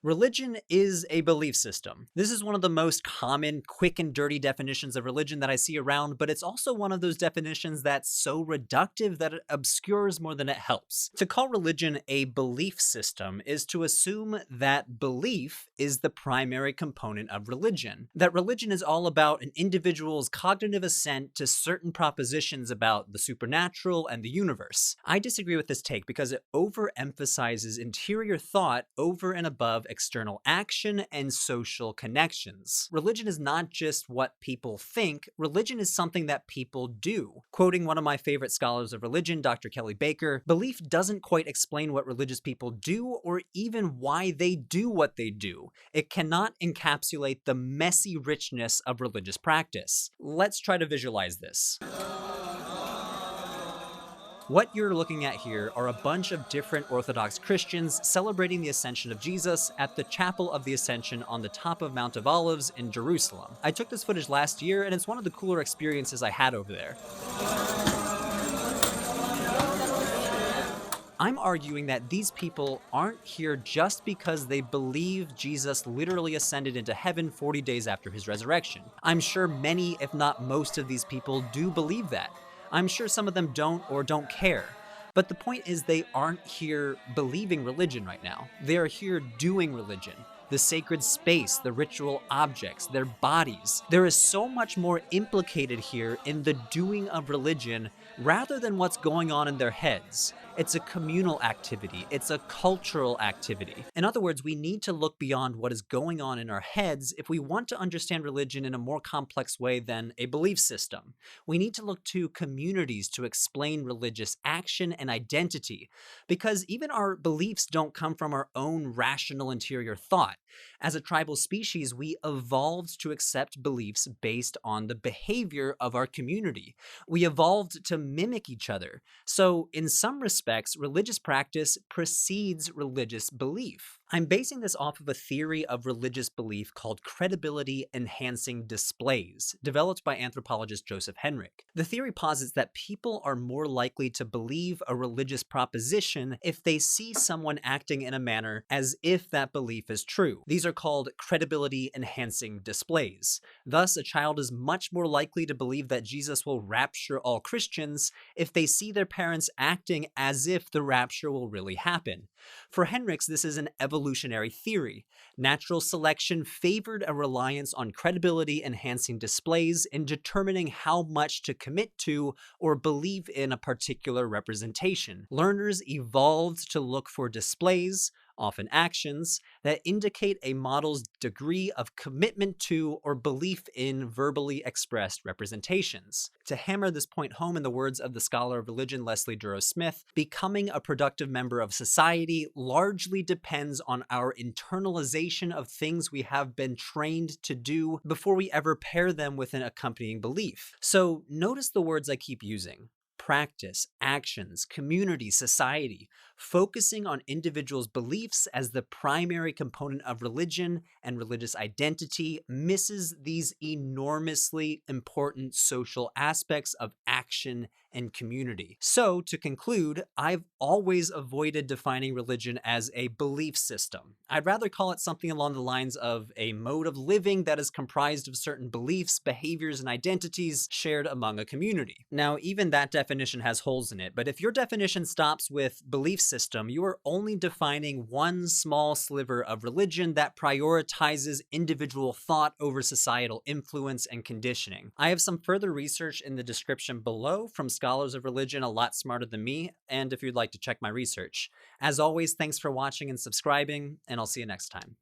Religion is a belief system. This is one of the most common, quick and dirty definitions of religion that I see around, but it's also one of those definitions that's so reductive that it obscures more than it helps. To call religion a belief system is to assume that belief is the primary component of religion. That religion is all about an individual's cognitive assent to certain propositions about the supernatural and the universe. I disagree with this take because it overemphasizes interior thought over and above external action and social connections. Religion is not just what people think, religion is something that people do. Quoting one of my favorite scholars of religion, Dr. Kelly Baker, belief doesn't quite explain what religious people do or even why they do what they do. It cannot encapsulate the messy richness of religious practice. Let's try to visualize this. What you're looking at here are a bunch of different Orthodox Christians celebrating the Ascension of Jesus at the Chapel of the Ascension on the top of Mount of Olives in Jerusalem. I took this footage last year, and it's one of the cooler experiences I had over there. I'm arguing that these people aren't here just because they believe Jesus literally ascended into heaven 40 days after his resurrection. I'm sure many, if not most of these people do believe that. I'm sure some of them don't or don't care. But the point is they aren't here believing religion right now. They are here doing religion. The sacred space, the ritual objects, their bodies. There is so much more implicated here in the doing of religion rather than what's going on in their heads. It's a communal activity. It's a cultural activity. In other words, we need to look beyond what is going on in our heads if we want to understand religion in a more complex way than a belief system. We need to look to communities to explain religious action and identity, because even our beliefs don't come from our own rational interior thought. As a tribal species, we evolved to accept beliefs based on the behavior of our community. We evolved to mimic each other. So, in some respects, religious practice precedes religious belief. I'm basing this off of a theory of religious belief called credibility enhancing displays, developed by anthropologist Joseph Henrich. The theory posits that people are more likely to believe a religious proposition if they see someone acting in a manner as if that belief is true. These are called credibility enhancing displays. Thus, a child is much more likely to believe that Jesus will rapture all Christians if they see their parents acting as if the rapture will really happen. For Henrich, this is an evolutionary theory. Natural selection favored a reliance on credibility enhancing displays in determining how much to commit to or believe in a particular representation. Learners evolved to look for displays, often actions, that indicate a model's degree of commitment to or belief in verbally expressed representations. To hammer this point home, in the words of the scholar of religion Leslie Duro Smith, becoming a productive member of society largely depends on our internalization of things we have been trained to do before we ever pair them with an accompanying belief. So notice the words I keep using. Practice, actions, community, society, focusing on individuals' beliefs as the primary component of religion and religious identity misses these enormously important social aspects of action and community. So, to conclude, I've always avoided defining religion as a belief system. I'd rather call it something along the lines of a mode of living that is comprised of certain beliefs, behaviors, and identities shared among a community. Now, even that definition has holes in it, but if your definition stops with belief system, you are only defining one small sliver of religion that prioritizes individual thought over societal influence and conditioning. I have some further research in the description below from scholars of religion a lot smarter than me, and if you'd like to check my research. As always, thanks for watching and subscribing, and I'll see you next time.